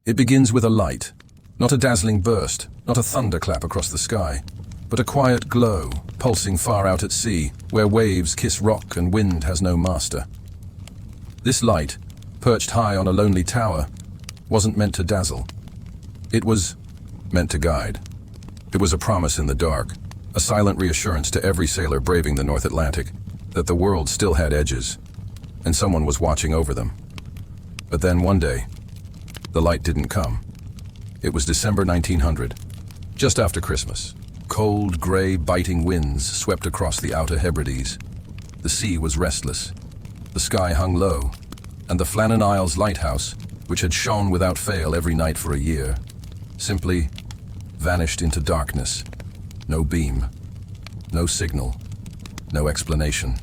It begins with a light, not a dazzling burst, not a thunderclap across the sky, but a quiet glow, pulsing far out at sea, where waves kiss rock and wind has no master. This light, perched high on a lonely tower, wasn't meant to dazzle. It was meant to guide. It was a promise in the dark, a silent reassurance to every sailor braving the North Atlantic that the world still had edges, and someone was watching over them. But then one day, the light didn't come. It was December 1900, just after Christmas. Cold, gray, biting winds swept across the Outer Hebrides. The sea was restless. The sky hung low, and the Flannan Isles lighthouse, which had shone without fail every night for a year, simply vanished into darkness. No beam, no signal, no explanation.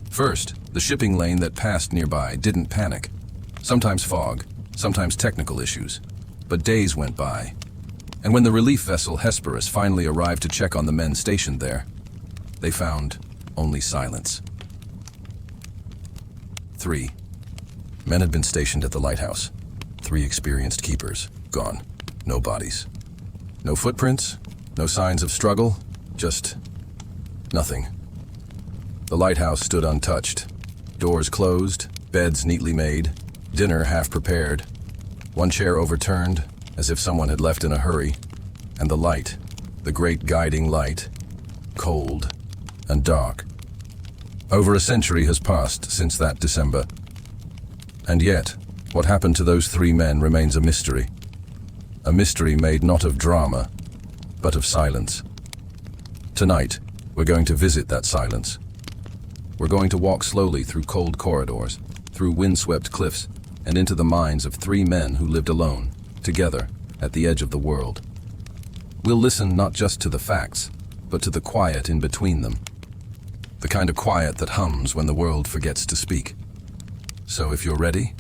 First, the shipping lane that passed nearby didn't panic. Sometimes fog, sometimes technical issues. But days went by, and when the relief vessel Hesperus finally arrived to check on the men stationed there, they found only silence. 3 men had been stationed at the lighthouse. 3 experienced keepers, gone. No bodies. No footprints, no signs of struggle, just nothing. The lighthouse stood untouched. Doors closed, beds neatly made, dinner half prepared. One chair overturned, as if someone had left in a hurry, and the light, the great guiding light, cold and dark. Over a century has passed since that December. And yet, what happened to those 3 men remains a mystery. A mystery made not of drama, but of silence. Tonight, we're going to visit that silence. We're going to walk slowly through cold corridors, through windswept cliffs, and into the minds of 3 men who lived alone, together, at the edge of the world. We'll listen not just to the facts, but to the quiet in between them. The kind of quiet that hums when the world forgets to speak. So if you're ready,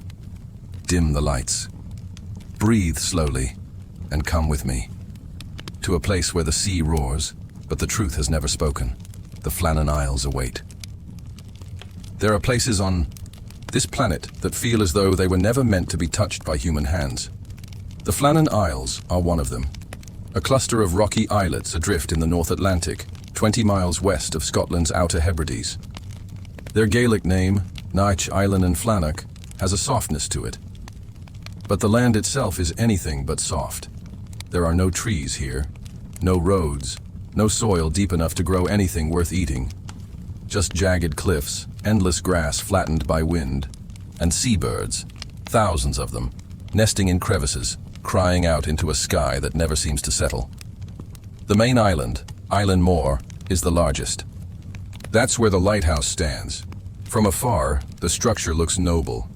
dim the lights. Breathe slowly, and come with me. To a place where the sea roars, but the truth has never spoken. The Flannan Isles await. There are places on this planet that feel as though they were never meant to be touched by human hands. The Flannan Isles are one of them. A cluster of rocky islets adrift in the North Atlantic, 20 miles west of Scotland's Outer Hebrides. Their Gaelic name, Naich Island and Flanach, has a softness to it. But the land itself is anything but soft. There are no trees here, no roads, no soil deep enough to grow anything worth eating. Just jagged cliffs, endless grass flattened by wind, and seabirds, thousands of them, nesting in crevices, crying out into a sky that never seems to settle. The main island, Island Moor, is the largest. That's where the lighthouse stands. From afar, the structure looks noble,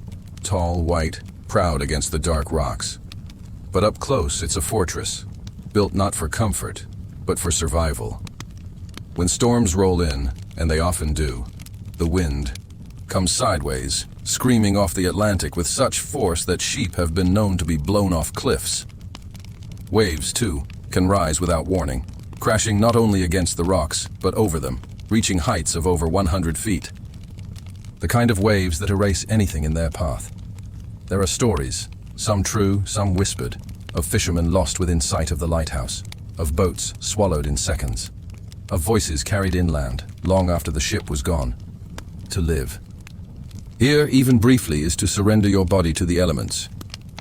tall, white, proud against the dark rocks. But up close, it's a fortress, built not for comfort, but for survival. When storms roll in, and they often do, the wind comes sideways, screaming off the Atlantic with such force that sheep have been known to be blown off cliffs. Waves, too, can rise without warning, crashing not only against the rocks, but over them, reaching heights of over 100 feet. The kind of waves that erase anything in their path. There are stories, some true, some whispered, of fishermen lost within sight of the lighthouse, of boats swallowed in seconds, of voices carried inland long after the ship was gone. To live. Here, even briefly, is to surrender your body to the elements,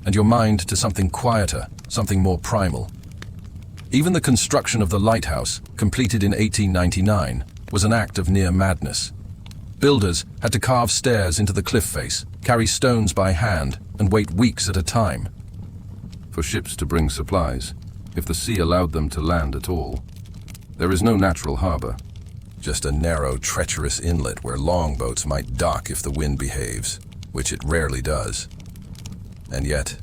and your mind to something quieter, something more primal. Even the construction of the lighthouse, completed in 1899, was an act of near madness. Builders had to carve stairs into the cliff face, carry stones by hand, and wait weeks at a time for ships to bring supplies, if the sea allowed them to land at all. There is no natural harbor, just a narrow, treacherous inlet where longboats might dock if the wind behaves, which it rarely does. And yet,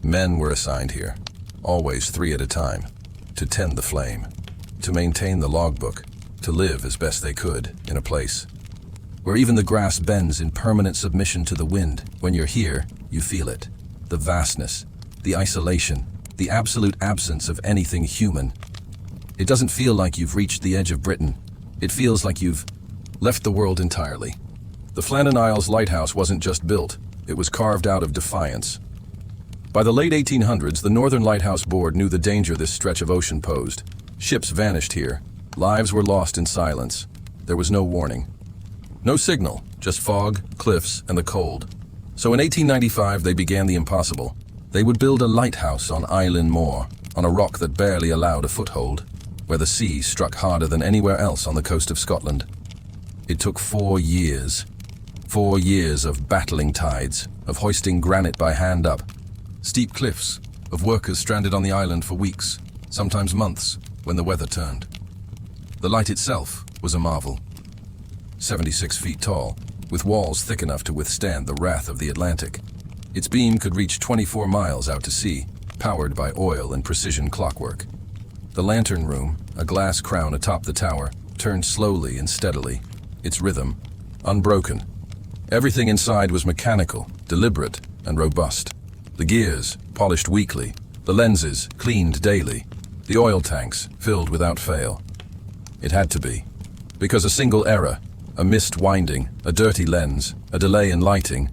men were assigned here, always 3 at a time, to tend the flame, to maintain the logbook, to live as best they could in a place where even the grass bends in permanent submission to the wind. When you're here, you feel it. The vastness, the isolation, the absolute absence of anything human. It doesn't feel like you've reached the edge of Britain. It feels like you've left the world entirely. The Flannan Isles lighthouse wasn't just built, it was carved out of defiance. By the late 1800s, the Northern Lighthouse Board knew the danger this stretch of ocean posed. Ships vanished here. Lives were lost in silence. There was no warning. No signal, just fog, cliffs, and the cold. So in 1895, they began the impossible. They would build a lighthouse on Island Moor, on a rock that barely allowed a foothold, where the sea struck harder than anywhere else on the coast of Scotland. It took 4 years. 4 years of battling tides, of hoisting granite by hand up, steep cliffs, of workers stranded on the island for weeks, sometimes months, when the weather turned. The light itself was a marvel. 76 feet tall, with walls thick enough to withstand the wrath of the Atlantic. Its beam could reach 24 miles out to sea, powered by oil and precision clockwork. The lantern room, a glass crown atop the tower, turned slowly and steadily, its rhythm unbroken. Everything inside was mechanical, deliberate, and robust. The gears, polished weekly, the lenses, cleaned daily, the oil tanks, filled without fail. It had to be, because a single error, a missed winding, a dirty lens, a delay in lighting,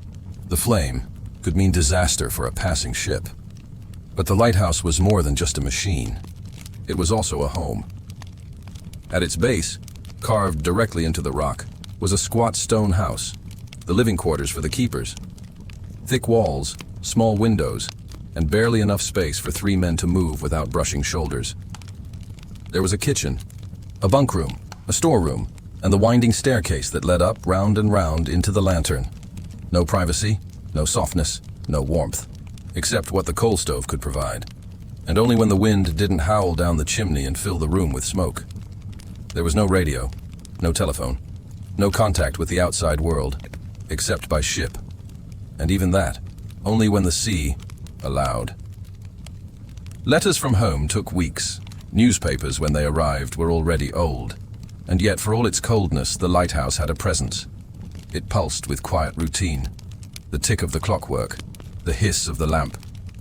the flame, could mean disaster for a passing ship. But the lighthouse was more than just a machine. It was also a home. At its base, carved directly into the rock, was a squat stone house, the living quarters for the keepers. Thick walls, small windows, and barely enough space for 3 men to move without brushing shoulders. There was a kitchen, a bunk room, a storeroom, and the winding staircase that led up round and round into the lantern. No privacy, no softness, no warmth, except what the coal stove could provide, and only when the wind didn't howl down the chimney and fill the room with smoke. There was no radio, no telephone, no contact with the outside world, except by ship, and even that, only when the sea allowed. Letters from home took weeks. Newspapers, when they arrived, were already old, and yet for all its coldness, the lighthouse had a presence. It pulsed with quiet routine, the tick of the clockwork, the hiss of the lamp,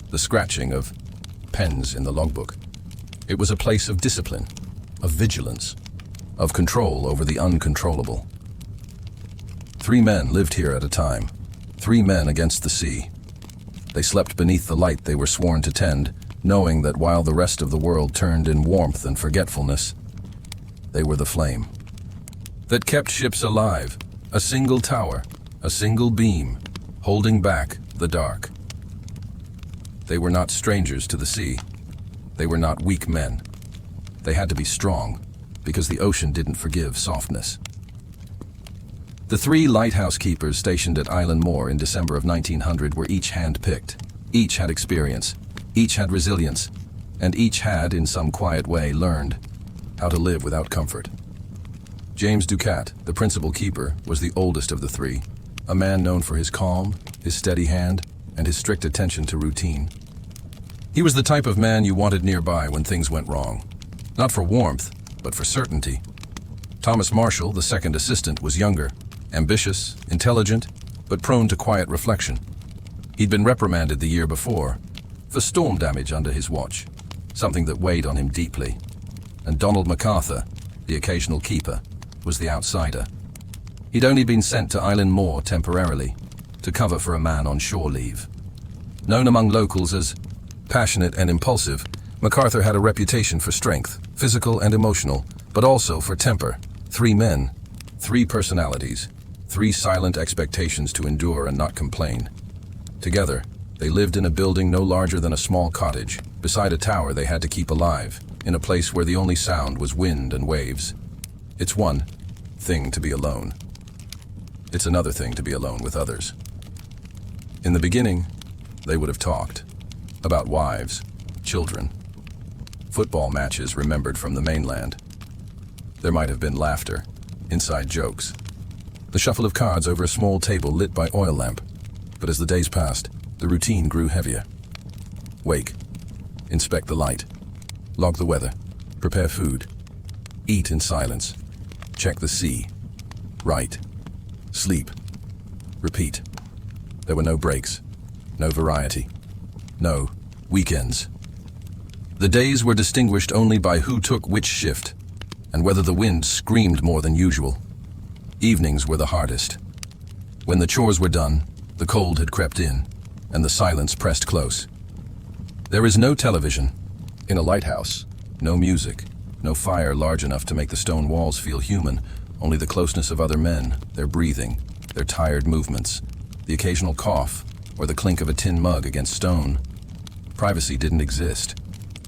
the scratching of pens in the logbook. It was a place of discipline, of vigilance, of control over the uncontrollable. 3 men lived here at a time, 3 men against the sea. They slept beneath the light they were sworn to tend, knowing that while the rest of the world turned in warmth and forgetfulness, they were the flame that kept ships alive, a single tower, a single beam, holding back the dark. They were not strangers to the sea. They were not weak men. They had to be strong, because the ocean didn't forgive softness. The 3 lighthouse keepers stationed at Island Moor in December of 1900 were each hand-picked. Each had experience, each had resilience, and each had, in some quiet way, learned how to live without comfort. James Ducat, the principal keeper, was the oldest of the 3, a man known for his calm, his steady hand, and his strict attention to routine. He was the type of man you wanted nearby when things went wrong, not for warmth, but for certainty. Thomas Marshall, the second assistant, was younger, ambitious, intelligent, but prone to quiet reflection. He'd been reprimanded the year before for storm damage under his watch, something that weighed on him deeply. And Donald MacArthur, the occasional keeper, was the outsider. He'd only been sent to Island Moor temporarily, to cover for a man on shore leave. Known among locals as passionate and impulsive, MacArthur had a reputation for strength, physical and emotional, but also for temper. 3 men, 3 personalities, 3 silent expectations to endure and not complain. Together, they lived in a building no larger than a small cottage, beside a tower they had to keep alive, in a place where the only sound was wind and waves. It's one thing to be alone. It's another thing to be alone with others. In the beginning, they would have talked about wives, children, football matches remembered from the mainland. There might have been laughter, inside jokes, the shuffle of cards over a small table lit by oil lamp. But as the days passed, the routine grew heavier. Wake, inspect the light, log the weather, prepare food, eat in silence, check the sea, write, sleep, repeat. There were no breaks, no variety, no weekends. The days were distinguished only by who took which shift, and whether the wind screamed more than usual. Evenings were the hardest. When the chores were done, the cold had crept in, and the silence pressed close. There is no television. In a lighthouse, no music, no fire large enough to make the stone walls feel human, only the closeness of other men, their breathing, their tired movements, the occasional cough, or the clink of a tin mug against stone. Privacy didn't exist.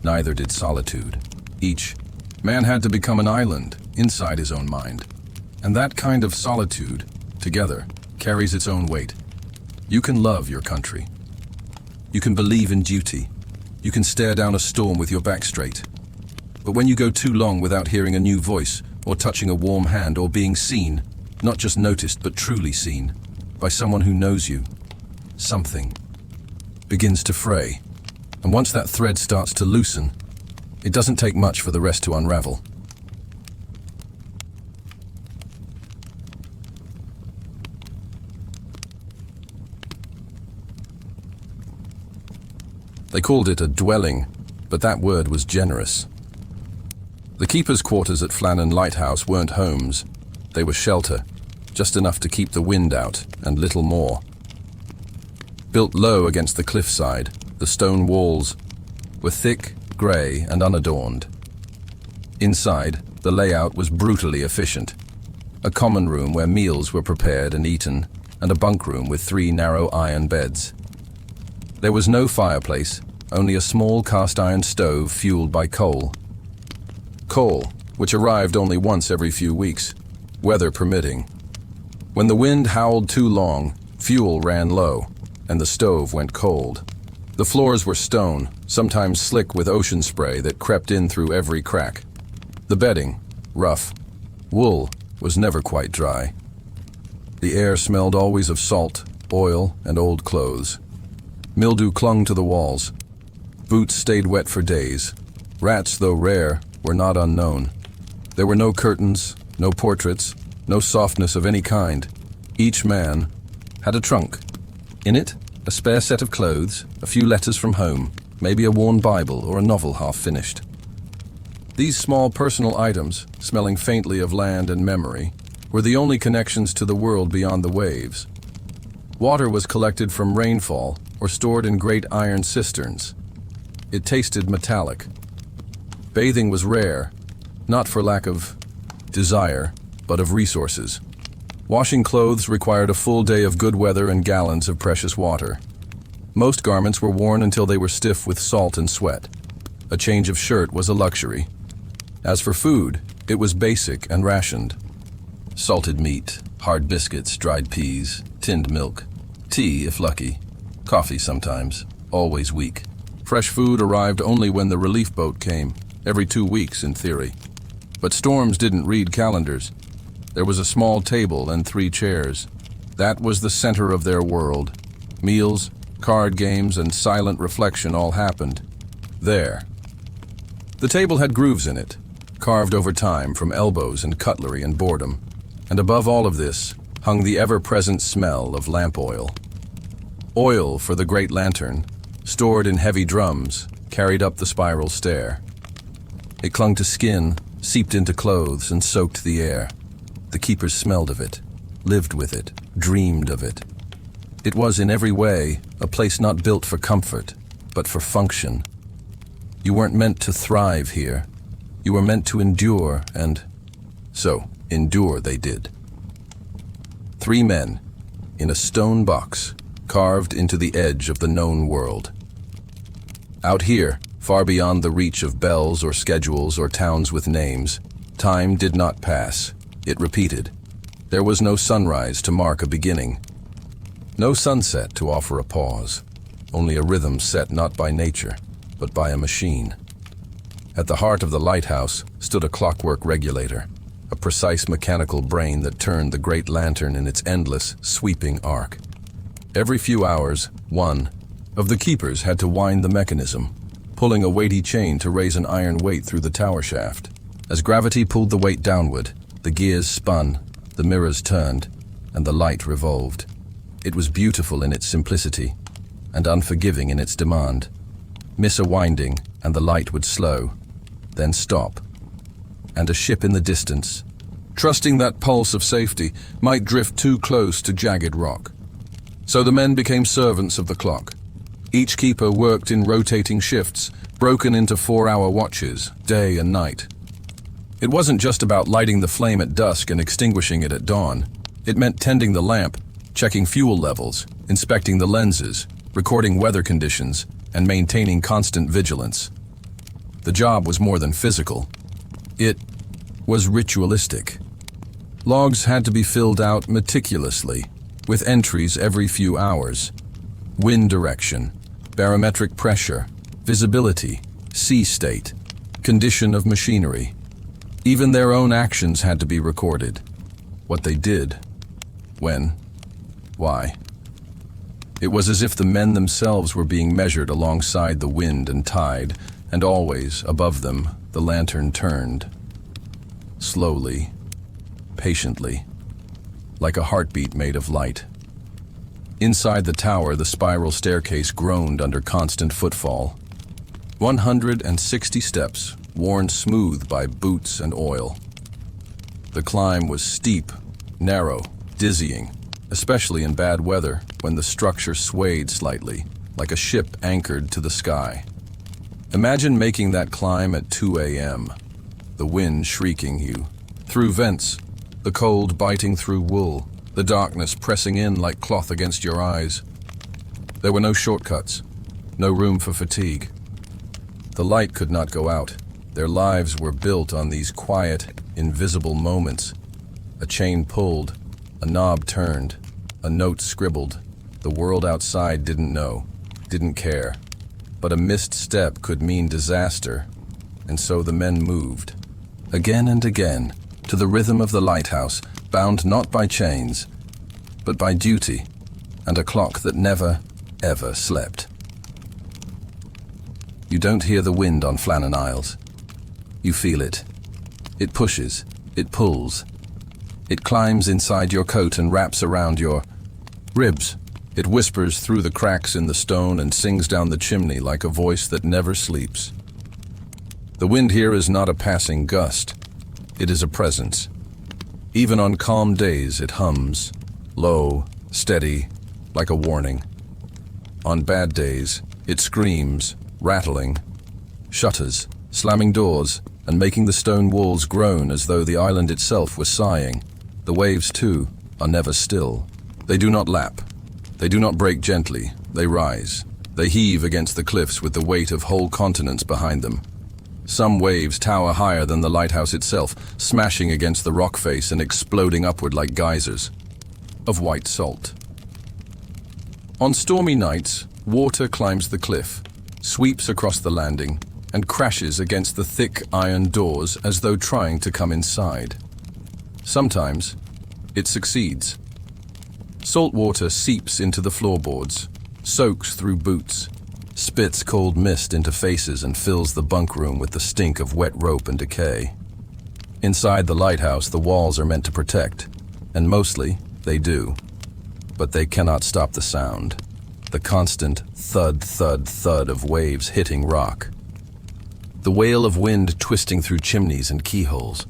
Neither did solitude. Each man had to become an island inside his own mind. And that kind of solitude, together, carries its own weight. You can love your country. You can believe in duty. You can stare down a storm with your back straight. But when you go too long without hearing a new voice, or touching a warm hand, or being seen, not just noticed but truly seen, by someone who knows you, something begins to fray. And once that thread starts to loosen, it doesn't take much for the rest to unravel. They called it a dwelling, but that word was generous. The keepers' quarters at Flannan Lighthouse weren't homes. They were shelter, just enough to keep the wind out, and little more. Built low against the cliffside, the stone walls were thick, grey, and unadorned. Inside, the layout was brutally efficient. A common room where meals were prepared and eaten, and a bunk room with 3 narrow iron beds. There was no fireplace, only a small cast-iron stove fueled by coal. Coal, which arrived only once every few weeks, weather permitting. When the wind howled too long, fuel ran low, and the stove went cold. The floors were stone, sometimes slick with ocean spray that crept in through every crack. The bedding, rough. Wool was never quite dry. The air smelled always of salt, oil, and old clothes. Mildew clung to the walls. Boots stayed wet for days. Rats, though rare, were not unknown. There were no curtains, no portraits, no softness of any kind. Each man had a trunk. In it, a spare set of clothes, a few letters from home, maybe a worn Bible or a novel half finished. These small personal items, smelling faintly of land and memory, were the only connections to the world beyond the waves. Water was collected from rainfall or stored in great iron cisterns. It tasted metallic. Bathing was rare, not for lack of desire, but of resources. Washing clothes required a full day of good weather and gallons of precious water. Most garments were worn until they were stiff with salt and sweat. A change of shirt was a luxury. As for food, it was basic and rationed. Salted meat, hard biscuits, dried peas, tinned milk, tea if lucky, coffee sometimes, always weak. Fresh food arrived only when the relief boat came, every 2 weeks in theory. But storms didn't read calendars. There was a small table and 3 chairs. That was the center of their world. Meals, card games, and silent reflection all happened there. The table had grooves in it, carved over time from elbows and cutlery and boredom. And above all of this hung the ever-present smell of lamp oil. Oil for the great lantern, stored in heavy drums, carried up the spiral stair. It clung to skin, seeped into clothes, and soaked the air. The keepers smelled of it, lived with it, dreamed of it. It was in every way a place not built for comfort, but for function. You weren't meant to thrive here. You were meant to endure, and so endure they did. 3 men in a stone box carved into the edge of the known world. Out here, far beyond the reach of bells or schedules or towns with names, time did not pass. It repeated. There was no sunrise to mark a beginning. No sunset to offer a pause. Only a rhythm set not by nature, but by a machine. At the heart of the lighthouse stood a clockwork regulator, a precise mechanical brain that turned the great lantern in its endless, sweeping arc. Every few hours, one of the keepers had to wind the mechanism, pulling a weighty chain to raise an iron weight through the tower shaft. As gravity pulled the weight downward, the gears spun, the mirrors turned, and the light revolved. It was beautiful in its simplicity, and unforgiving in its demand. Miss a winding, and the light would slow, then stop, and a ship in the distance, trusting that pulse of safety, might drift too close to jagged rock. So the men became servants of the clock. Each keeper worked in rotating shifts, broken into 4-hour watches, day and night. It wasn't just about lighting the flame at dusk and extinguishing it at dawn. It meant tending the lamp, checking fuel levels, inspecting the lenses, recording weather conditions, and maintaining constant vigilance. The job was more than physical. It was ritualistic. Logs had to be filled out meticulously, with entries every few hours. Wind direction, barometric pressure, visibility, sea state, condition of machinery. Even their own actions had to be recorded. What they did, when, why. It was as if the men themselves were being measured alongside the wind and tide, and always, above them, the lantern turned. Slowly, patiently, like a heartbeat made of light. Inside the tower, the spiral staircase groaned under constant footfall. 160 steps, worn smooth by boots and oil. The climb was steep, narrow, dizzying, especially in bad weather when the structure swayed slightly, like a ship anchored to the sky. Imagine making that climb at 2 a.m., the wind shrieking you, through vents, the cold biting through wool, the darkness pressing in like cloth against your eyes. There were no shortcuts, no room for fatigue. The light could not go out. Their lives were built on these quiet, invisible moments. A chain pulled, a knob turned, a note scribbled. The world outside didn't know, didn't care. But a missed step could mean disaster, and so the men moved. Again and again, to the rhythm of the lighthouse, bound not by chains, but by duty, and a clock that never, ever slept. You don't hear the wind on Flannan Isles. You feel it. It pushes, it pulls. It climbs inside your coat and wraps around your ribs. It whispers through the cracks in the stone and sings down the chimney like a voice that never sleeps. The wind here is not a passing gust. It is a presence. Even on calm days it hums, low, steady, like a warning. On bad days, it screams, rattling, shutters, slamming doors, and making the stone walls groan as though the island itself was sighing. The waves, too, are never still. They do not lap. They do not break gently. They rise. They heave against the cliffs with the weight of whole continents behind them. Some waves tower higher than the lighthouse itself, smashing against the rock face and exploding upward like geysers of white salt. On stormy nights, water climbs the cliff, sweeps across the landing, and crashes against the thick iron doors as though trying to come inside. Sometimes, it succeeds. Salt water seeps into the floorboards, soaks through boots, spits cold mist into faces and fills the bunk room with the stink of wet rope and decay. Inside the lighthouse, the walls are meant to protect, and mostly they do. But they cannot stop the sound, the constant thud, thud, thud of waves hitting rock. The wail of wind twisting through chimneys and keyholes,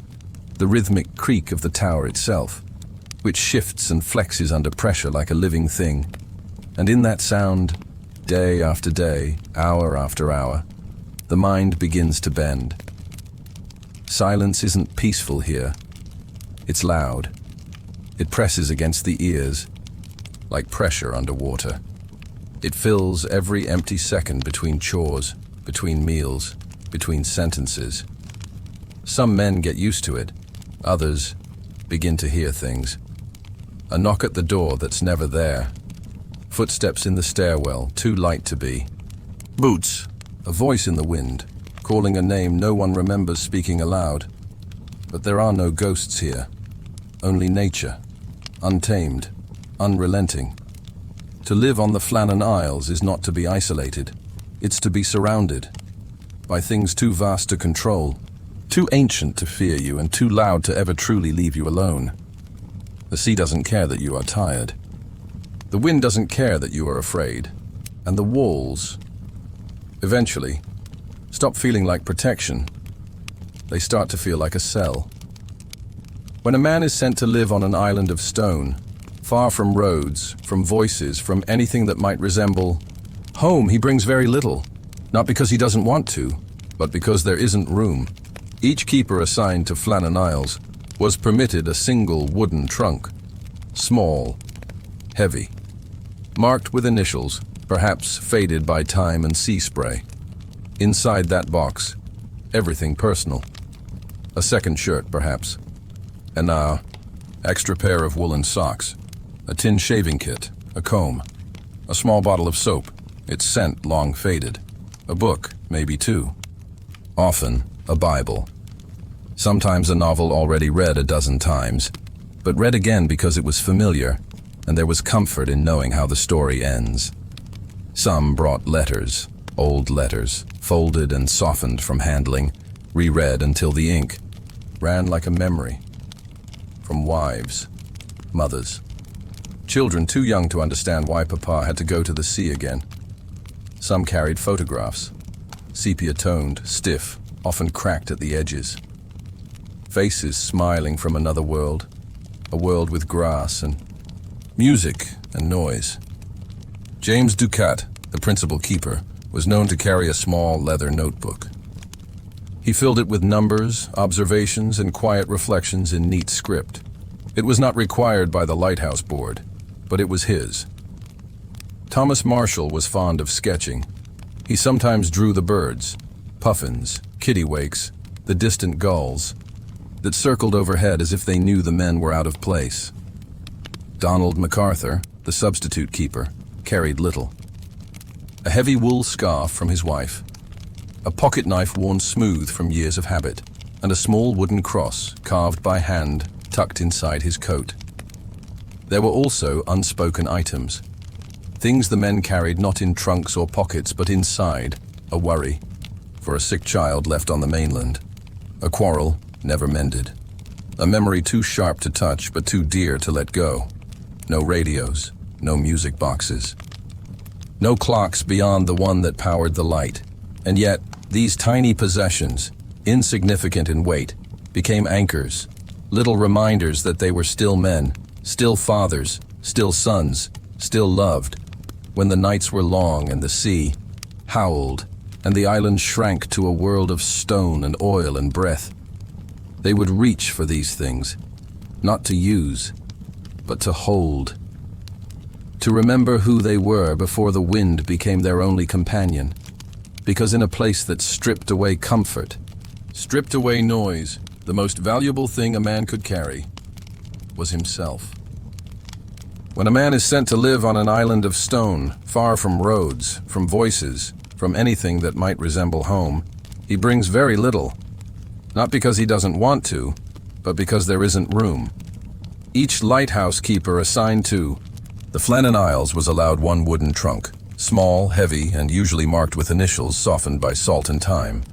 the rhythmic creak of the tower itself, which shifts and flexes under pressure like a living thing. And in that sound, day after day, hour after hour, the mind begins to bend. Silence isn't peaceful here. It's loud. It presses against the ears, like pressure underwater. It fills every empty second between chores, between meals, between sentences. Some men get used to it. Others begin to hear things. A knock at the door that's never there. Footsteps in the stairwell, too light to be. Boots, a voice in the wind, calling a name no one remembers speaking aloud. But there are no ghosts here. Only nature, untamed, unrelenting. To live on the Flannan Isles is not to be isolated. It's to be surrounded by things too vast to control, too ancient to fear you, and too loud to ever truly leave you alone. The sea doesn't care that you are tired. The wind doesn't care that you are afraid. And the walls, eventually, stop feeling like protection. They start to feel like a cell. When a man is sent to live on an island of stone, far from roads, from voices, from anything that might resemble Home he brings very little, not because he doesn't want to, but because there isn't room. Each keeper assigned to Flannan Isles was permitted a single wooden trunk, small, heavy, marked with initials, perhaps faded by time and sea spray. Inside that box, everything personal. A second shirt, perhaps. An extra pair of woolen socks, a tin shaving kit, a comb, a small bottle of soap, its scent long faded, a book, maybe two. Often, a Bible. Sometimes a novel already read a dozen times, but read again because it was familiar, and there was comfort in knowing how the story ends. Some brought letters, old letters, folded and softened from handling, reread until the ink ran like a memory. From wives, mothers, children too young to understand why Papa had to go to the sea again. Some carried photographs, sepia-toned, stiff, often cracked at the edges. Faces smiling from another world, a world with grass and music and noise. James Ducat, the principal keeper, was known to carry a small leather notebook. He filled it with numbers, observations, and quiet reflections in neat script. It was not required by the Lighthouse board, but it was his. Thomas Marshall was fond of sketching. He sometimes drew the birds, puffins, kittiwakes, the distant gulls, that circled overhead as if they knew the men were out of place. Donald MacArthur, the substitute keeper, carried little. A heavy wool scarf from his wife, a pocket knife worn smooth from years of habit, and a small wooden cross carved by hand tucked inside his coat. There were also unspoken items, things the men carried not in trunks or pockets but inside, a worry for a sick child left on the mainland, a quarrel never mended, a memory too sharp to touch but too dear to let go. No radios, no music boxes, no clocks beyond the one that powered the light. And yet, these tiny possessions, insignificant in weight, became anchors, little reminders that they were still men, still fathers, still sons, still loved. When the nights were long and the sea howled, and the island shrank to a world of stone and oil and breath, they would reach for these things, not to use, but to hold. To remember who they were before the wind became their only companion. Because in a place that stripped away comfort, stripped away noise, the most valuable thing a man could carry was himself. When a man is sent to live on an island of stone, far from roads, from voices, from anything that might resemble home, he brings very little. Not because he doesn't want to, but because there isn't room. Each lighthouse keeper assigned to the Flannan Isles was allowed one wooden trunk, small, heavy, and usually marked with initials softened by salt and time.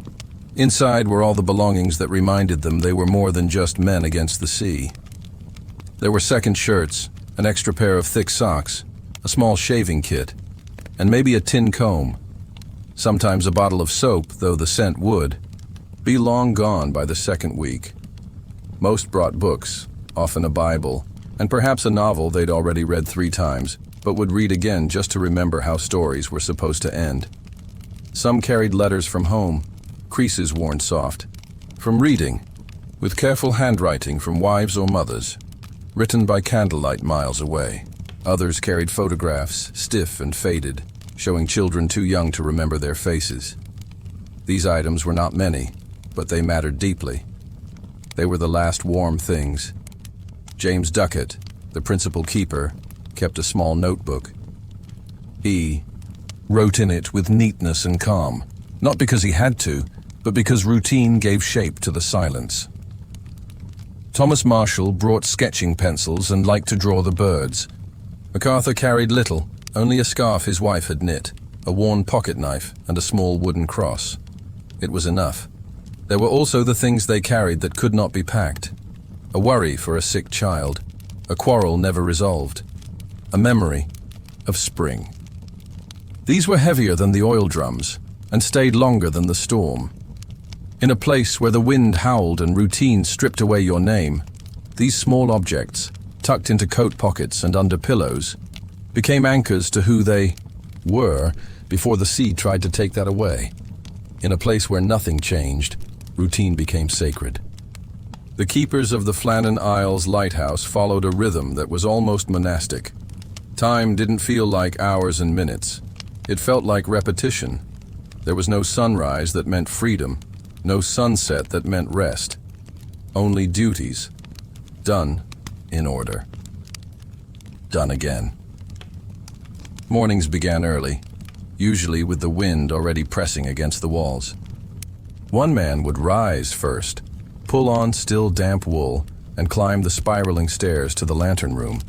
Inside were all the belongings that reminded them they were more than just men against the sea. There were second shirts, an extra pair of thick socks, a small shaving kit, and maybe a tin comb. Sometimes a bottle of soap, though the scent would be long gone by the second week. Most brought books, often a Bible, and perhaps a novel they'd already read 3 times, but would read again just to remember how stories were supposed to end. Some carried letters from home, creases worn soft, from reading, with careful handwriting from wives or mothers, written by candlelight miles away. Others carried photographs, stiff and faded, showing children too young to remember their faces. These items were not many, but they mattered deeply. They were the last warm things. James Ducat, the principal keeper, kept a small notebook. He wrote in it with neatness and calm, not because he had to, but because routine gave shape to the silence. Thomas Marshall brought sketching pencils and liked to draw the birds. MacArthur carried little, only a scarf his wife had knit, a worn pocket knife, and a small wooden cross. It was enough. There were also the things they carried that could not be packed. A worry for a sick child, a quarrel never resolved, a memory of spring. These were heavier than the oil drums and stayed longer than the storm. In a place where the wind howled and routine stripped away your name, these small objects, tucked into coat pockets and under pillows, became anchors to who they were before the sea tried to take that away. In a place where nothing changed, routine became sacred. The keepers of the Flannan Isles lighthouse followed a rhythm that was almost monastic. Time didn't feel like hours and minutes. It felt like repetition. There was no sunrise that meant freedom, no sunset that meant rest. Only duties, done in order. Done again. Mornings began early, usually with the wind already pressing against the walls. One man would rise first, pull on still damp wool, and climb the spiraling stairs to the lantern room.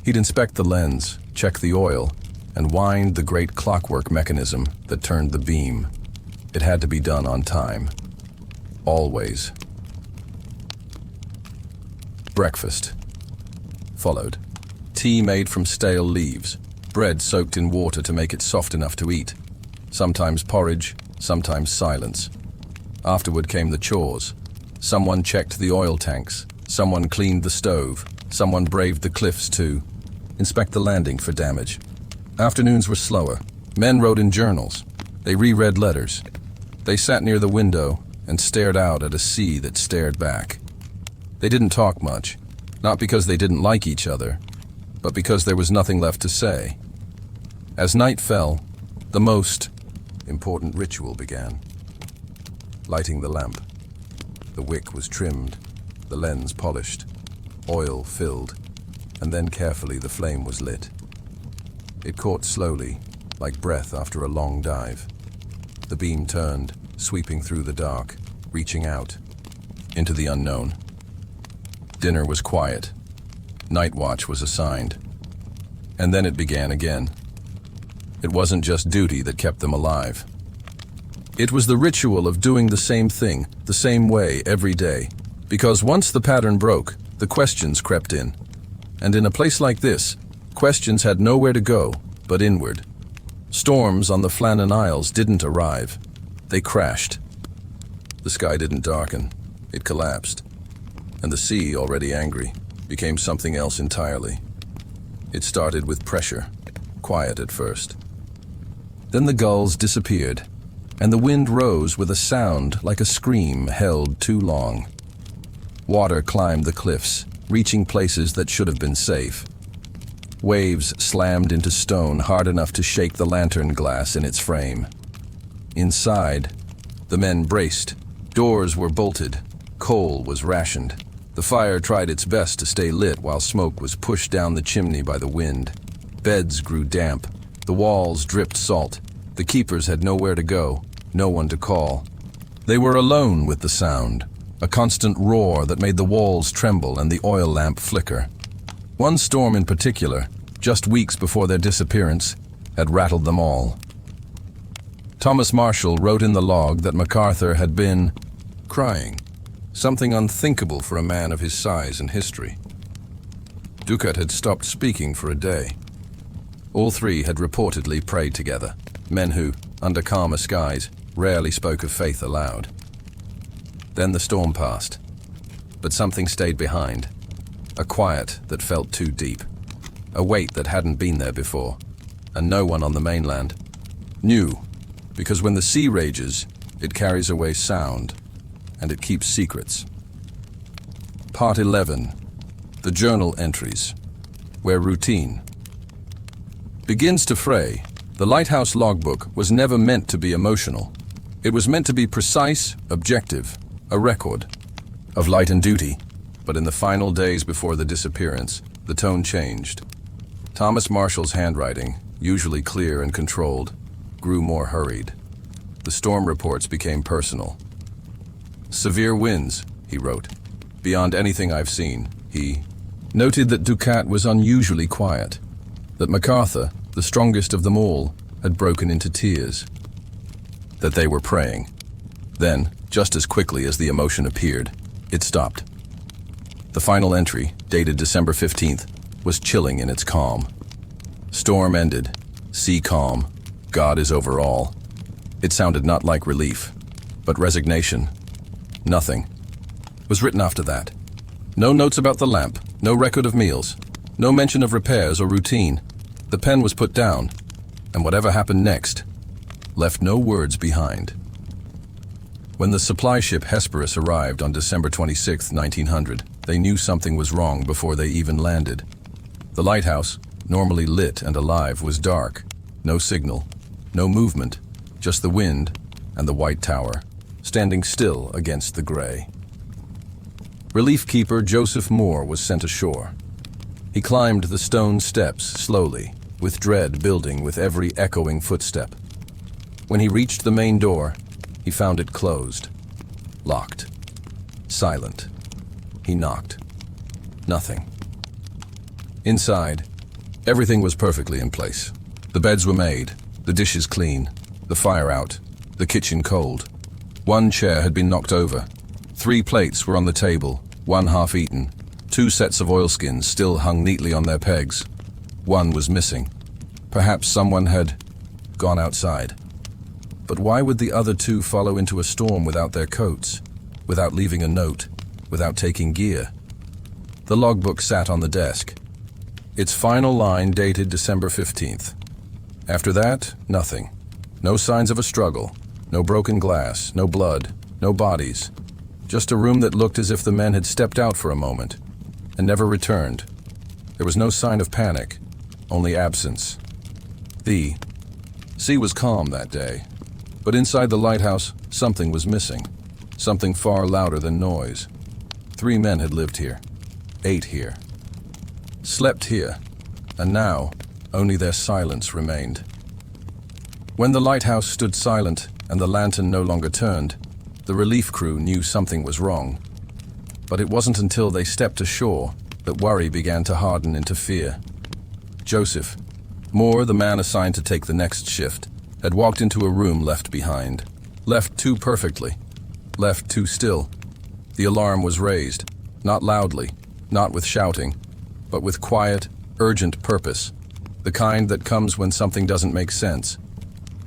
He'd inspect the lens, check the oil, and wind the great clockwork mechanism that turned the beam. It had to be done on time. Always. Breakfast followed. Tea made from stale leaves, bread soaked in water to make it soft enough to eat. Sometimes porridge, sometimes silence. Afterward came the chores. Someone checked the oil tanks, someone cleaned the stove, someone braved the cliffs to inspect the landing for damage. Afternoons were slower. Men wrote in journals. They reread letters. They sat near the window and stared out at a sea that stared back. They didn't talk much, not because they didn't like each other, but because there was nothing left to say. As night fell, the most important ritual began. Lighting the lamp. The wick was trimmed, the lens polished, oil filled, and then carefully the flame was lit. It caught slowly, like breath after a long dive. The beam turned, sweeping through the dark, reaching out, into the unknown. Dinner was quiet. Night watch was assigned. And then it began again. It wasn't just duty that kept them alive. It was the ritual of doing the same thing, the same way every day. Because once the pattern broke, the questions crept in. And in a place like this, questions had nowhere to go but inward. Storms on the Flannan Isles didn't arrive. They crashed. The sky didn't darken. It collapsed. And the sea, already angry, became something else entirely. It started with pressure, quiet at first. Then the gulls disappeared, and the wind rose with a sound like a scream held too long. Water climbed the cliffs, reaching places that should have been safe. Waves slammed into stone hard enough to shake the lantern glass in its frame. Inside, the men braced. Doors were bolted. Coal was rationed. The fire tried its best to stay lit while smoke was pushed down the chimney by the wind. Beds grew damp. The walls dripped salt. The keepers had nowhere to go, no one to call. They were alone with the sound, a constant roar that made the walls tremble and the oil lamp flicker. One storm in particular, just weeks before their disappearance, had rattled them all. Thomas Marshall wrote in the log that MacArthur had been crying, something unthinkable for a man of his size and history. Ducat had stopped speaking for a day. All three had reportedly prayed together, men who, under calmer skies, rarely spoke of faith aloud. Then the storm passed, but something stayed behind, a quiet that felt too deep, a weight that hadn't been there before, and no one on the mainland knew, because when the sea rages, it carries away sound, and it keeps secrets. Part 11, the journal entries, where routine begins to fray. The Lighthouse logbook was never meant to be emotional. It was meant to be precise, objective, a record of light and duty. But in the final days before the disappearance, the tone changed. Thomas Marshall's handwriting, usually clear and controlled, grew more hurried. The storm reports became personal. "Severe winds," he wrote. "Beyond anything I've seen." He noted that Ducat was unusually quiet, that MacArthur, the strongest of them all, had broken into tears, that they were praying. Then, just as quickly as the emotion appeared, it stopped. The final entry, dated December 15th, was chilling in its calm. Storm ended, sea calm, God is over all. It sounded not like relief, but resignation. Nothing was written after that. No notes about the lamp, no record of meals, no mention of repairs or routine. The pen was put down, and whatever happened next left no words behind. When the supply ship Hesperus arrived on December 26, 1900, they knew something was wrong before they even landed. The lighthouse, normally lit and alive, was dark. No signal, no movement, just the wind and the white tower, standing still against the gray. Relief keeper Joseph Moore was sent ashore. He climbed the stone steps slowly, with dread building with every echoing footstep. When he reached the main door, he found it closed, locked, silent. He knocked. Nothing. Inside, everything was perfectly in place. The beds were made, the dishes clean, the fire out, the kitchen cold. One chair had been knocked over. 3 plates were on the table, one half eaten. 2 sets of oilskins still hung neatly on their pegs. One was missing. Perhaps someone had gone outside. But why would the other 2 follow into a storm without their coats, without leaving a note, without taking gear? The logbook sat on the desk. Its final line dated December 15th. After that, nothing. No signs of a struggle, no broken glass, no blood, no bodies. Just a room that looked as if the men had stepped out for a moment and never returned. There was no sign of panic, only absence. The sea was calm that day. But inside the lighthouse, something was missing. Something far louder than noise. 3 men had lived here. 8 here. Slept here. And now, only their silence remained. When the lighthouse stood silent and the lantern no longer turned, the relief crew knew something was wrong. But it wasn't until they stepped ashore that worry began to harden into fear. Joseph, Moore, the man assigned to take the next shift, had walked into a room left behind. Left too perfectly. Left too still. The alarm was raised, not loudly, not with shouting, but with quiet, urgent purpose, the kind that comes when something doesn't make sense.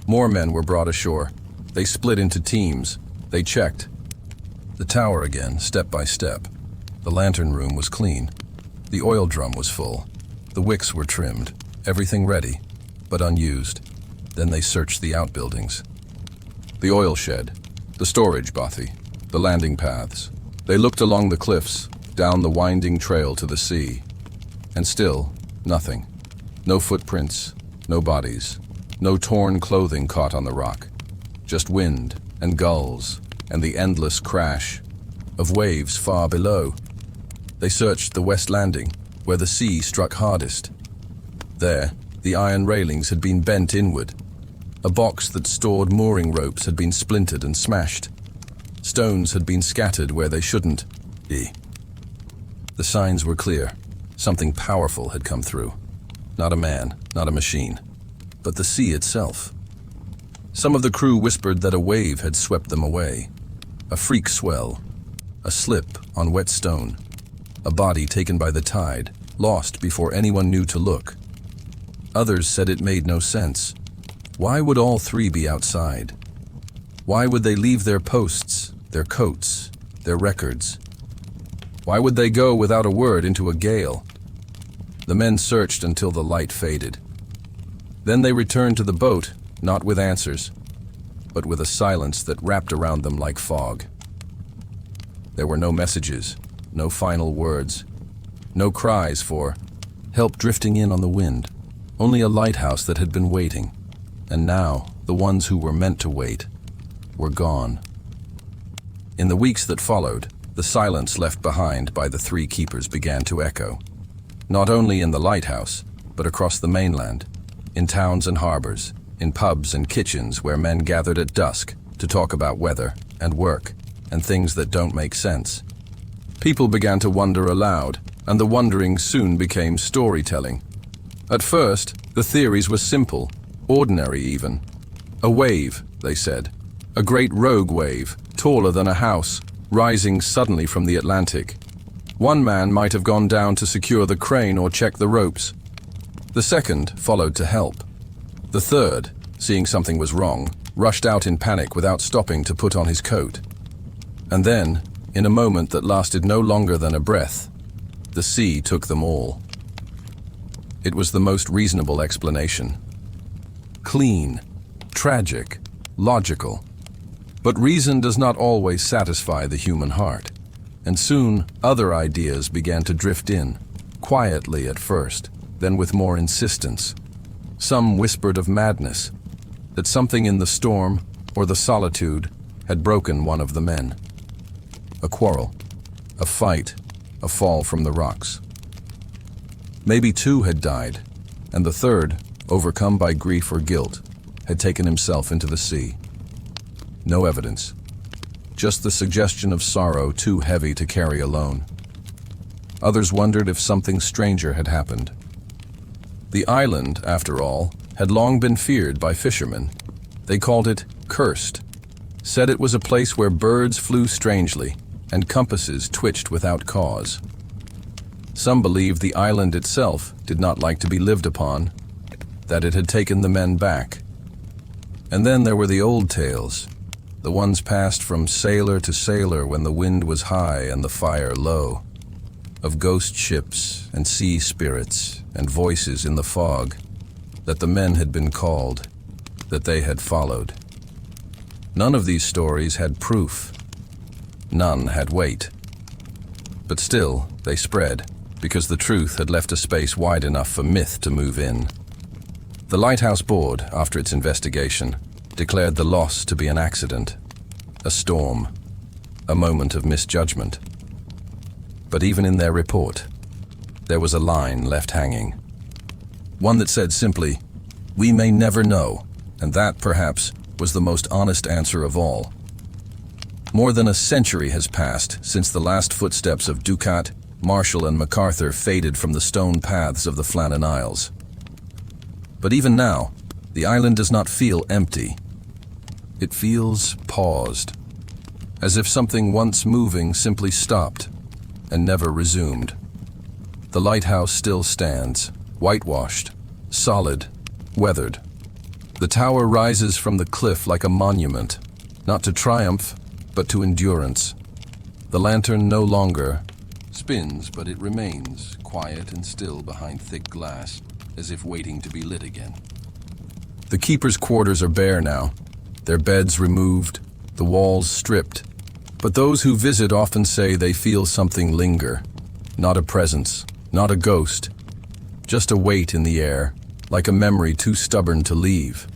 More men were brought ashore. They split into teams. They checked. The tower again, step by step. The lantern room was clean. The oil drum was full. The wicks were trimmed. Everything ready, but unused. Then they searched the outbuildings. The oil shed, the storage bothy, the landing paths. They looked along the cliffs, down the winding trail to the sea. And still, nothing. No footprints, no bodies, no torn clothing caught on the rock. Just wind and gulls and the endless crash of waves far below. They searched the west landing, where the sea struck hardest. There, the iron railings had been bent inward. A box that stored mooring ropes had been splintered and smashed. Stones had been scattered where they shouldn't be. The signs were clear. Something powerful had come through. Not a man, not a machine, but the sea itself. Some of the crew whispered that a wave had swept them away. A freak swell, a slip on wet stone, a body taken by the tide, lost before anyone knew to look. Others said it made no sense. Why would all 3 be outside? Why would they leave their posts, their coats, their records? Why would they go without a word into a gale? The men searched until the light faded. Then they returned to the boat, not with answers, but with a silence that wrapped around them like fog. There were no messages, no final words, no cries for help drifting in on the wind, only a lighthouse that had been waiting. And now, the ones who were meant to wait were gone. In the weeks that followed, the silence left behind by the 3 keepers began to echo, not only in the lighthouse, but across the mainland, in towns and harbors, in pubs and kitchens where men gathered at dusk to talk about weather and work and things that don't make sense. People began to wonder aloud, and the wondering soon became storytelling. At first, the theories were simple, ordinary even. A wave, they said. A great rogue wave, taller than a house, rising suddenly from the Atlantic. One man might have gone down to secure the crane or check the ropes. The second followed to help. The third, seeing something was wrong, rushed out in panic without stopping to put on his coat. And then, in a moment that lasted no longer than a breath, the sea took them all. It was the most reasonable explanation. Clean, tragic, logical. But reason does not always satisfy the human heart, and soon other ideas began to drift in, quietly at first, then with more insistence. Some whispered of madness, that something in the storm or the solitude had broken one of the men. A quarrel, a fight, a fall from the rocks. Maybe two had died, and the third, overcome by grief or guilt, had taken himself into the sea. No evidence, just the suggestion of sorrow too heavy to carry alone. Others wondered if something stranger had happened. The island, after all, had long been feared by fishermen. They called it cursed, said it was a place where birds flew strangely and compasses twitched without cause. Some believed the island itself did not like to be lived upon, that it had taken the men back. And then there were the old tales, the ones passed from sailor to sailor when the wind was high and the fire low, of ghost ships and sea spirits and voices in the fog, that the men had been called, that they had followed. None of these stories had proof. None had weight. But still, they spread, because the truth had left a space wide enough for myth to move in. The Lighthouse Board, after its investigation, declared the loss to be an accident, a storm, a moment of misjudgment. But even in their report, there was a line left hanging. One that said simply, "We may never know," and that, perhaps, was the most honest answer of all. More than a century has passed since the last footsteps of Ducat, Marshall, and MacArthur faded from the stone paths of the Flannan Isles. But even now, the island does not feel empty. It feels paused, as if something once moving simply stopped and never resumed. The lighthouse still stands, whitewashed, solid, weathered. The tower rises from the cliff like a monument, not to triumph, but to endurance. The lantern no longer spins, but it remains quiet and still behind thick glass, as if waiting to be lit again. The keepers' quarters are bare now, their beds removed, the walls stripped. But those who visit often say they feel something linger. Not a presence, not a ghost, just a weight in the air, like a memory too stubborn to leave.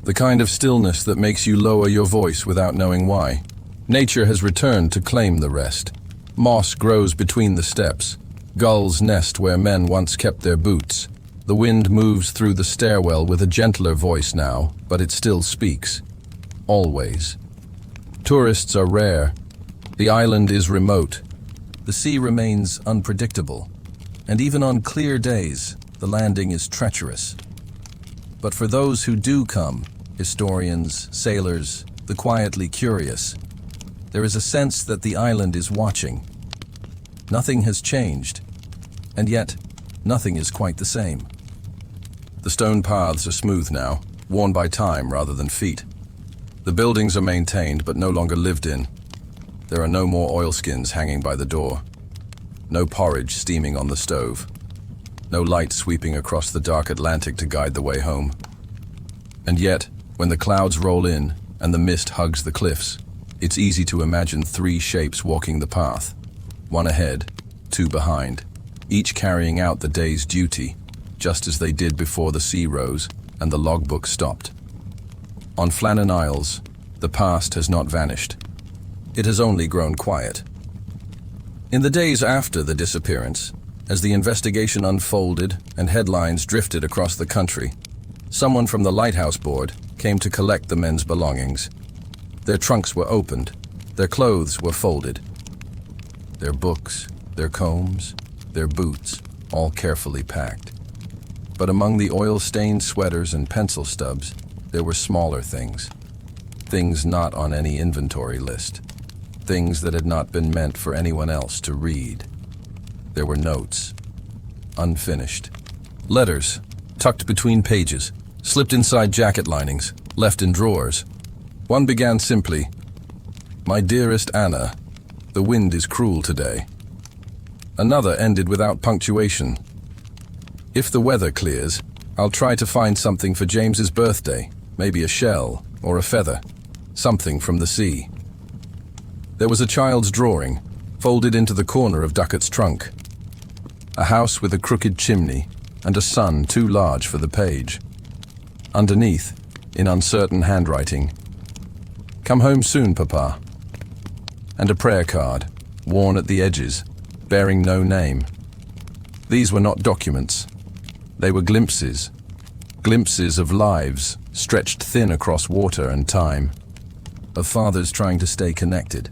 The kind of stillness that makes you lower your voice without knowing why. Nature has returned to claim the rest. Moss grows between the steps. Gulls nest where men once kept their boots. The wind moves through the stairwell with a gentler voice now, but it still speaks. Always. Tourists are rare. The island is remote. The sea remains unpredictable. And even on clear days, the landing is treacherous. But for those who do come, historians, sailors, the quietly curious, there is a sense that the island is watching. Nothing has changed, and yet nothing is quite the same. The stone paths are smooth now, worn by time rather than feet. The buildings are maintained but no longer lived in. There are no more oilskins hanging by the door. No porridge steaming on the stove. No light sweeping across the dark Atlantic to guide the way home. And yet, when the clouds roll in and the mist hugs the cliffs, it's easy to imagine three shapes walking the path. One ahead, two behind, each carrying out the day's duty, just as they did before the sea rose and the logbook stopped. On Flannan Isles, the past has not vanished. It has only grown quiet. In the days after the disappearance, as the investigation unfolded and headlines drifted across the country, someone from the Lighthouse Board came to collect the men's belongings. Their trunks were opened, their clothes were folded. Their books, their combs, their boots, all carefully packed. But among the oil-stained sweaters and pencil stubs, there were smaller things. Things not on any inventory list. Things that had not been meant for anyone else to read. There were notes, unfinished. Letters, tucked between pages, slipped inside jacket linings, left in drawers. One began simply, "My dearest Anna, the wind is cruel today." Another ended without punctuation. "If the weather clears, I'll try to find something for James's birthday. maybe a shell or a feather, something from the sea. There was a child's drawing, folded into the corner of Ducat's trunk. A house with a crooked chimney and a sun too large for the page. Underneath, in uncertain handwriting, "Come home soon, Papa." And a prayer card, worn at the edges, bearing no name. These were not documents. They were glimpses. Glimpses of lives stretched thin across water and time. Of fathers trying to stay connected.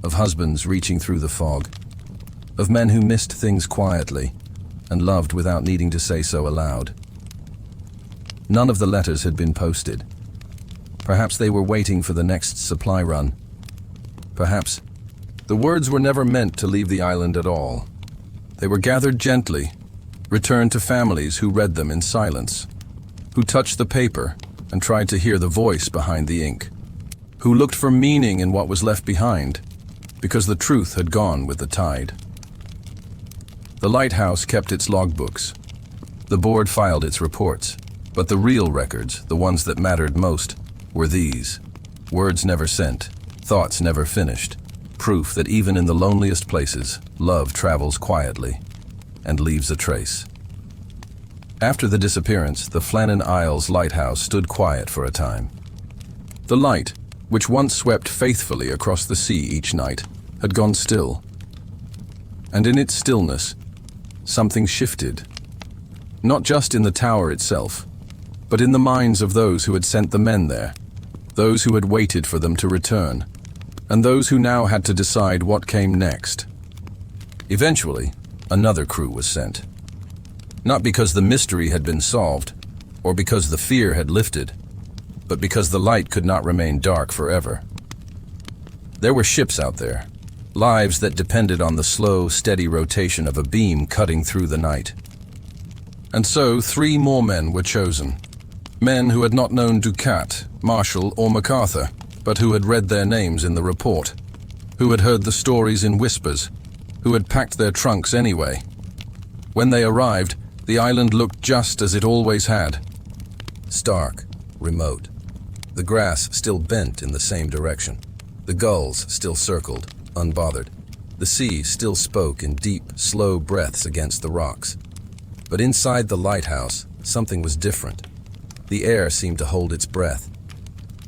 Of husbands reaching through the fog. Of men who missed things quietly and loved without needing to say so aloud. None of the letters had been posted. Perhaps they were waiting for the next supply run. Perhaps the words were never meant to leave the island at all. They were gathered gently, returned to families who read them in silence, who touched the paper and tried to hear the voice behind the ink, who looked for meaning in what was left behind, because the truth had gone with the tide. The lighthouse kept its logbooks. The board filed its reports, but the real records, the ones that mattered most, were these. Words never sent, thoughts never finished, proof that even in the loneliest places, love travels quietly and leaves a trace. After the disappearance, the Flannan Isles lighthouse stood quiet for a time. The light, which once swept faithfully across the sea each night, had gone still. And in its stillness, something shifted. Not just in the tower itself, but in the minds of those who had sent the men there, those who had waited for them to return, and those who now had to decide what came next. Eventually, another crew was sent. Not because the mystery had been solved, or because the fear had lifted, but because the light could not remain dark forever. There were ships out there, lives that depended on the slow, steady rotation of a beam cutting through the night. And so 3 more men were chosen. Men who had not known Ducat, Marshall, or MacArthur, but who had read their names in the report, who had heard the stories in whispers, who had packed their trunks anyway. When they arrived, the island looked just as it always had. Stark, remote. The grass still bent in the same direction. The gulls still circled, unbothered. The sea still spoke in deep, slow breaths against the rocks. But inside the lighthouse, something was different. The air seemed to hold its breath.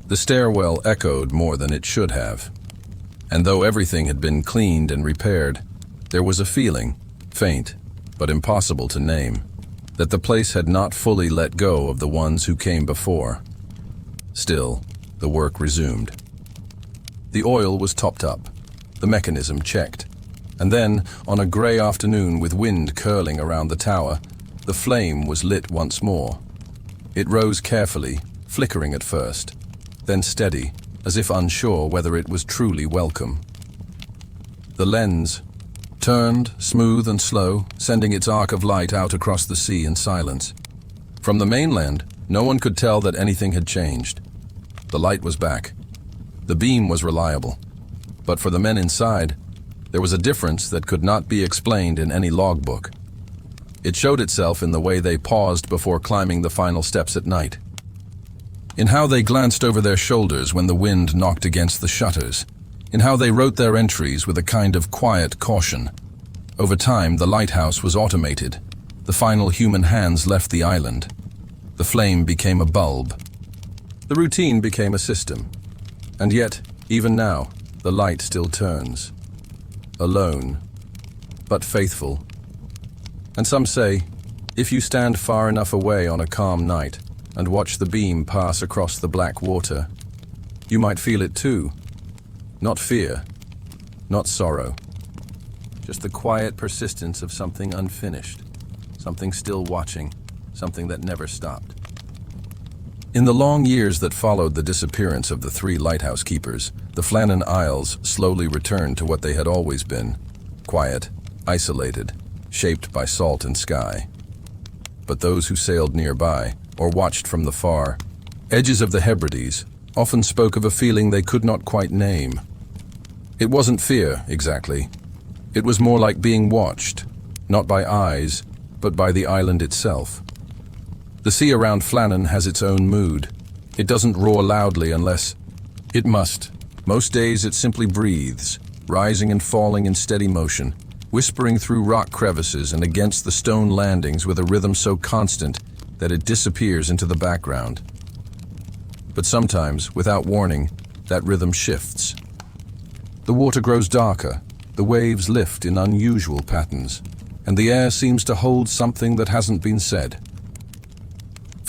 The stairwell echoed more than it should have. And though everything had been cleaned and repaired, there was a feeling, faint, but impossible to name, that the place had not fully let go of the ones who came before. Still, the work resumed. The oil was topped up, the mechanism checked, and then, on a gray afternoon with wind curling around the tower, the flame was lit once more. It rose carefully, flickering at first, then steady, as if unsure whether it was truly welcome. The lens turned, smooth and slow, sending its arc of light out across the sea in silence. From the mainland, no one could tell that anything had changed. The light was back. The beam was reliable. But for the men inside, there was a difference that could not be explained in any logbook. It showed itself in the way they paused before climbing the final steps at night. In how they glanced over their shoulders when the wind knocked against the shutters. In how they wrote their entries with a kind of quiet caution. Over time, the lighthouse was automated. The final human hands left the island. The flame became a bulb. The routine became a system. And yet, even now, the light still turns. Alone, but faithful. And some say, if you stand far enough away on a calm night and watch the beam pass across the black water, you might feel it too. Not fear, not sorrow. Just the quiet persistence of something unfinished, something still watching, something that never stopped. In the long years that followed the disappearance of the 3 lighthouse keepers, the Flannan Isles slowly returned to what they had always been: quiet, isolated, shaped by salt and sky. But those who sailed nearby, or watched from the far edges of the Hebrides, often spoke of a feeling they could not quite name. It wasn't fear, exactly. It was more like being watched, not by eyes, but by the island itself. The sea around Flannan has its own mood, It doesn't roar loudly unless it must. Most days it simply breathes, rising and falling in steady motion, whispering through rock crevices and against the stone landings with a rhythm so constant that it disappears into the background. But sometimes, without warning, that rhythm shifts. The water grows darker, the waves lift in unusual patterns, and the air seems to hold something that hasn't been said.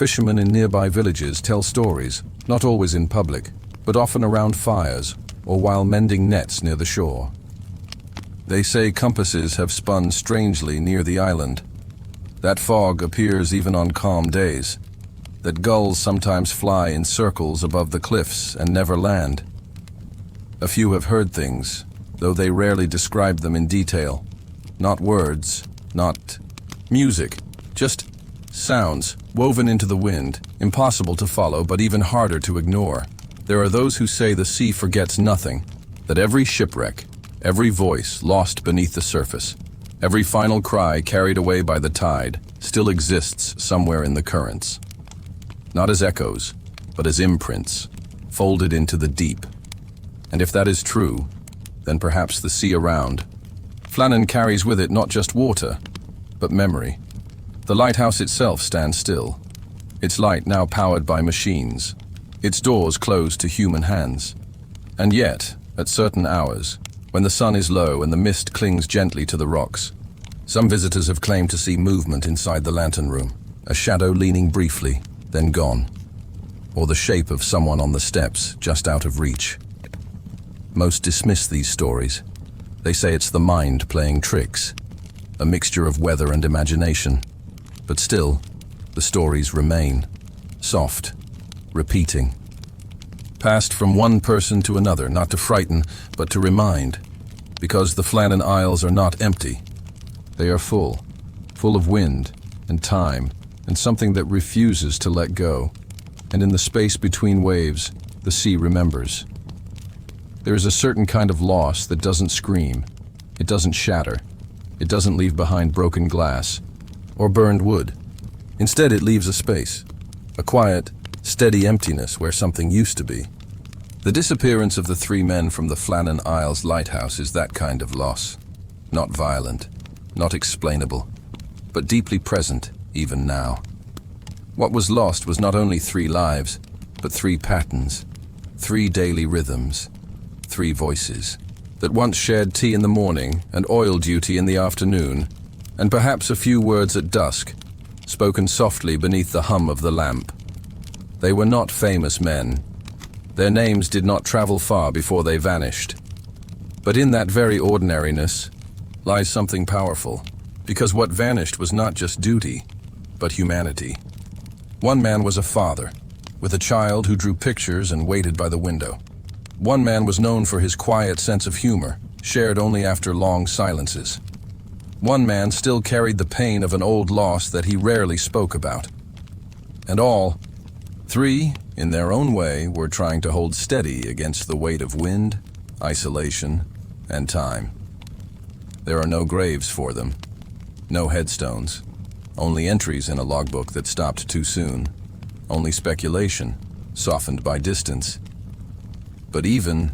Fishermen in nearby villages tell stories, not always in public, but often around fires or while mending nets near the shore. They say compasses have spun strangely near the island, that fog appears even on calm days, that gulls sometimes fly in circles above the cliffs and never land. A few have heard things, though they rarely describe them in detail. Not words, not music, just sounds woven into the wind, impossible to follow but even harder to ignore. There are those who say the sea forgets nothing, that every shipwreck, every voice lost beneath the surface, every final cry carried away by the tide still exists somewhere in the currents. Not as echoes, but as imprints, folded into the deep. And if that is true, then perhaps the sea around. Flannan carries with it not just water, but memory. The lighthouse itself stands still, its light now powered by machines, its doors closed to human hands. And yet, at certain hours, when the sun is low and the mist clings gently to the rocks, some visitors have claimed to see movement inside the lantern room, a shadow leaning briefly, then gone, or the shape of someone on the steps just out of reach. Most dismiss these stories. They say it's the mind playing tricks, a mixture of weather and imagination. But still, the stories remain, soft, repeating. Passed from one person to another, not to frighten, but to remind. Because the Flannan Isles are not empty. They are full of wind and time and something that refuses to let go. And in the space between waves, the sea remembers. There is a certain kind of loss that doesn't scream, it doesn't shatter, it doesn't leave behind broken glass or burned wood. Instead, it leaves a space, a quiet, steady emptiness where something used to be. The disappearance of the three men from the Flannan Isles lighthouse is that kind of loss. Not violent, not explainable, but deeply present even now. What was lost was not only 3 lives, but 3 patterns, 3 daily rhythms, 3 voices that once shared tea in the morning and oil duty in the afternoon, and perhaps a few words at dusk, spoken softly beneath the hum of the lamp. They were not famous men. Their names did not travel far before they vanished. But in that very ordinariness lies something powerful, because what vanished was not just duty, but humanity. One man was a father, with a child who drew pictures and waited by the window. One man was known for his quiet sense of humor, shared only after long silences. One man still carried the pain of an old loss that he rarely spoke about. And all, 3, in their own way, were trying to hold steady against the weight of wind, isolation, and time. There are no graves for them, no headstones, only entries in a logbook that stopped too soon, only speculation, softened by distance. But even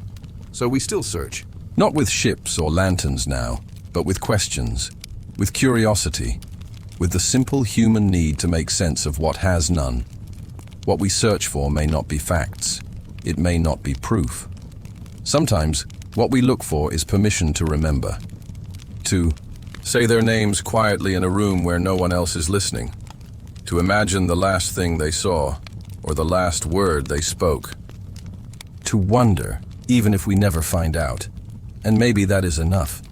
so, we still search, not with ships or lanterns now, but with questions, with curiosity, with the simple human need to make sense of what has none. What we search for may not be facts, it may not be proof. Sometimes, what we look for is permission to remember, to say their names quietly in a room where no one else is listening, to imagine the last thing they saw, or the last word they spoke, to wonder, even if we never find out. And maybe that is enough.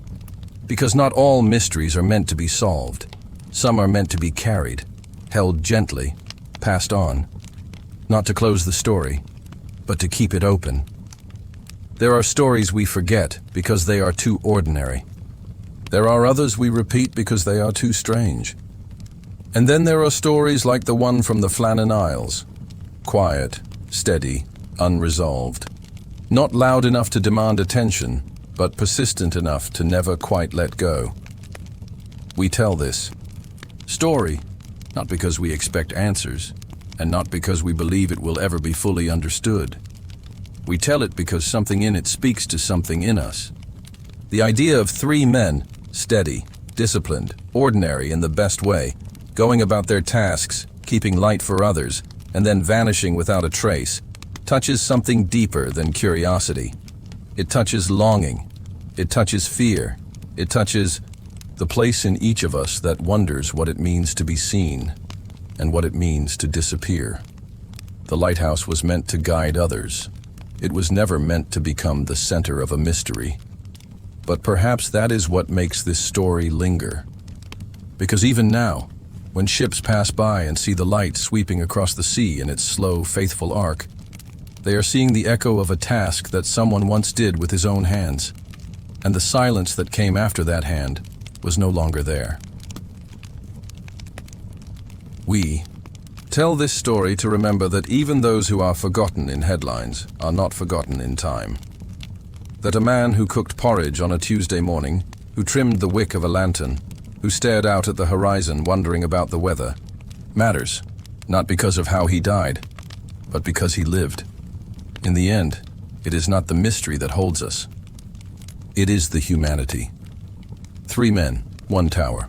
Because not all mysteries are meant to be solved. Some are meant to be carried, held gently, passed on. Not to close the story, but to keep it open. There are stories we forget because they are too ordinary. There are others we repeat because they are too strange. And then there are stories like the one from the Flannan Isles. Quiet, steady, unresolved. Not loud enough to demand attention, but persistent enough to never quite let go. We tell this story, not because we expect answers, and not because we believe it will ever be fully understood. We tell it because something in it speaks to something in us. The idea of three men, steady, disciplined, ordinary in the best way, going about their tasks, keeping light for others, and then vanishing without a trace, touches something deeper than curiosity. It touches longing. It touches fear. It touches the place in each of us that wonders what it means to be seen and what it means to disappear. The lighthouse was meant to guide others. It was never meant to become the center of a mystery. But perhaps that is what makes this story linger. Because even now, when ships pass by and see the light sweeping across the sea in its slow, faithful arc, they are seeing the echo of a task that someone once did with his own hands, and the silence that came after that hand was no longer there. We tell this story to remember that even those who are forgotten in headlines are not forgotten in time. That a man who cooked porridge on a Tuesday morning, who trimmed the wick of a lantern, who stared out at the horizon wondering about the weather, matters, not because of how he died, but because he lived. In the end, it is not the mystery that holds us. It is the humanity. 3 men, 1 tower,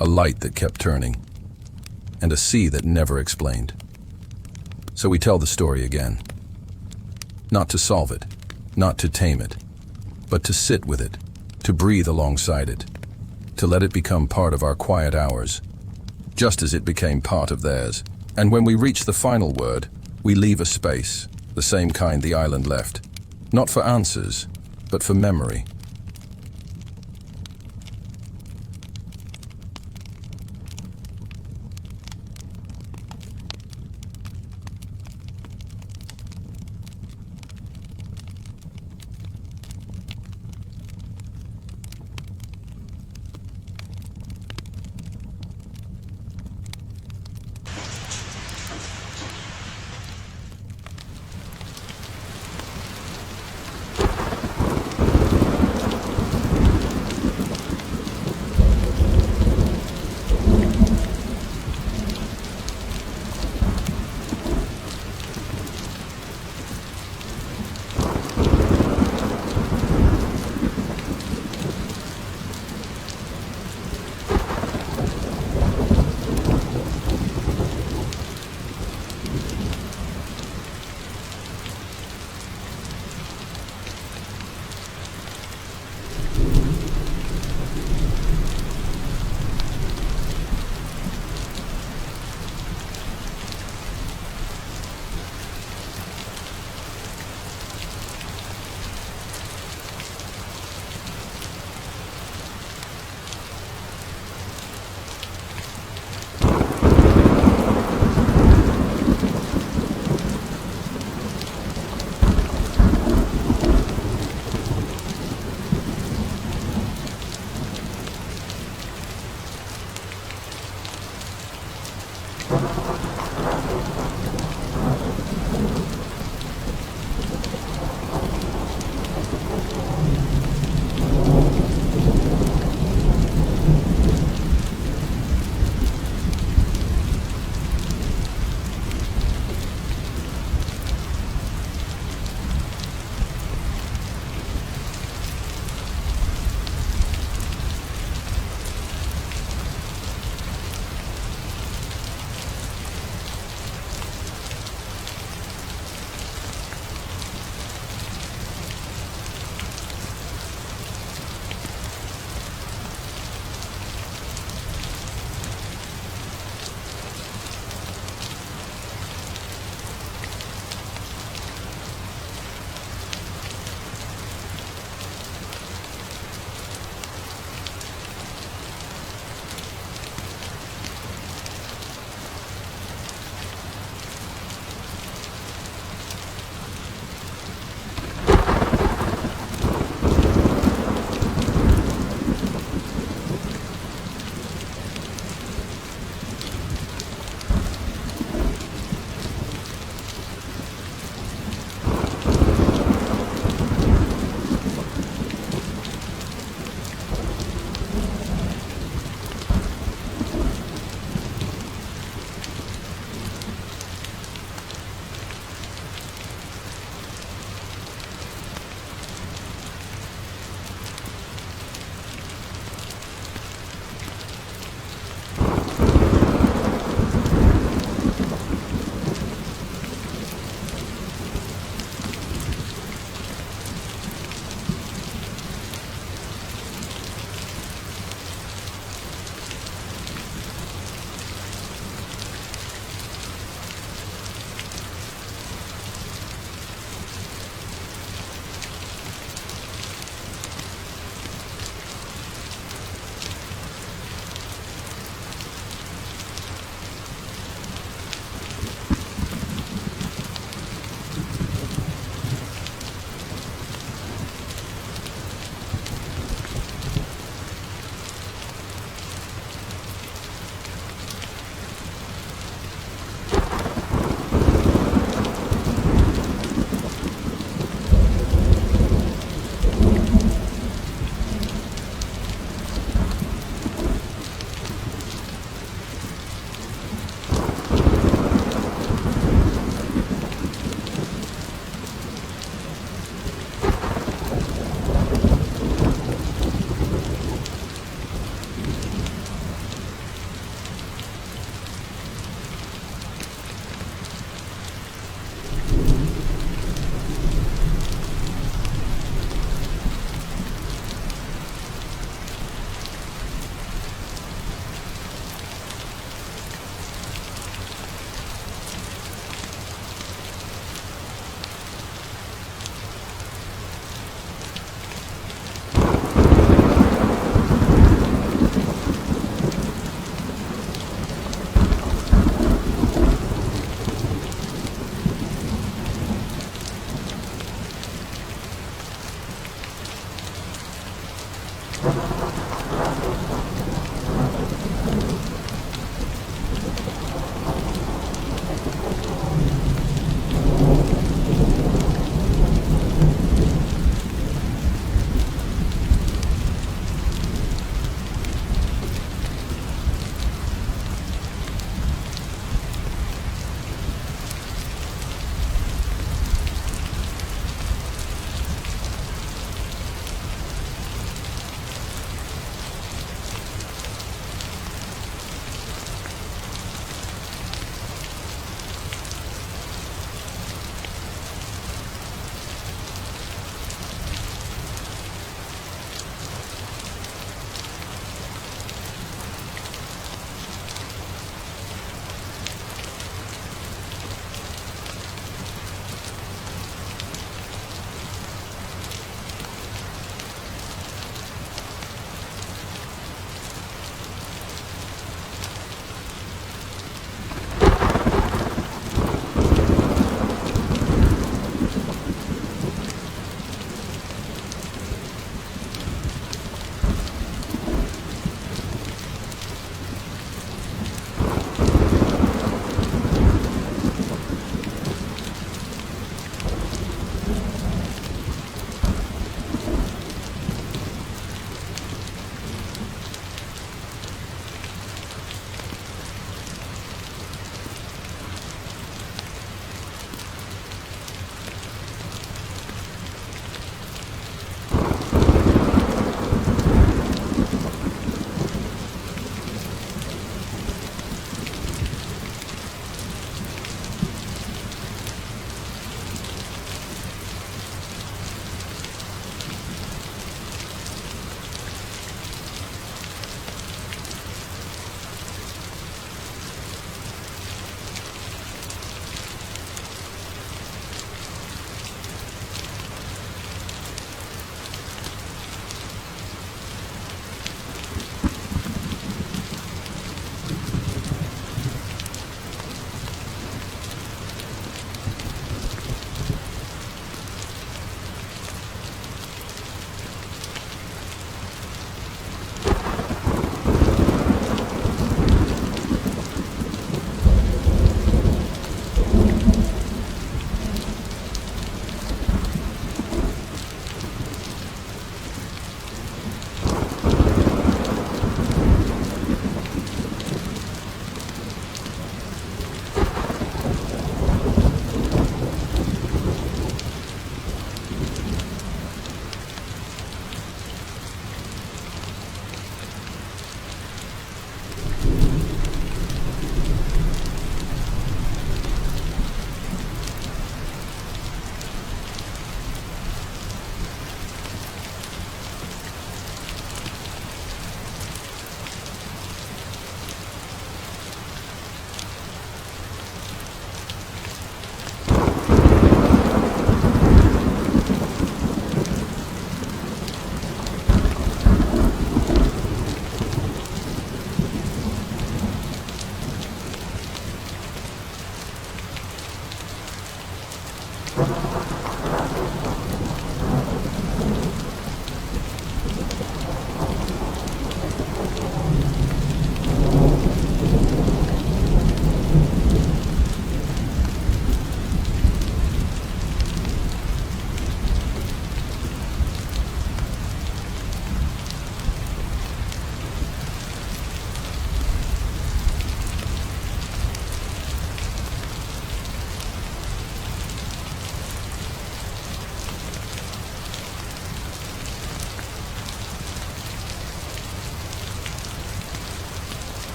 a light that kept turning, and a sea that never explained. So we tell the story again. Not to solve it, not to tame it, but to sit with it, to breathe alongside it, to let it become part of our quiet hours, just as it became part of theirs. And when we reach the final word, we leave a space, the same kind the island left, not for answers, but for memory.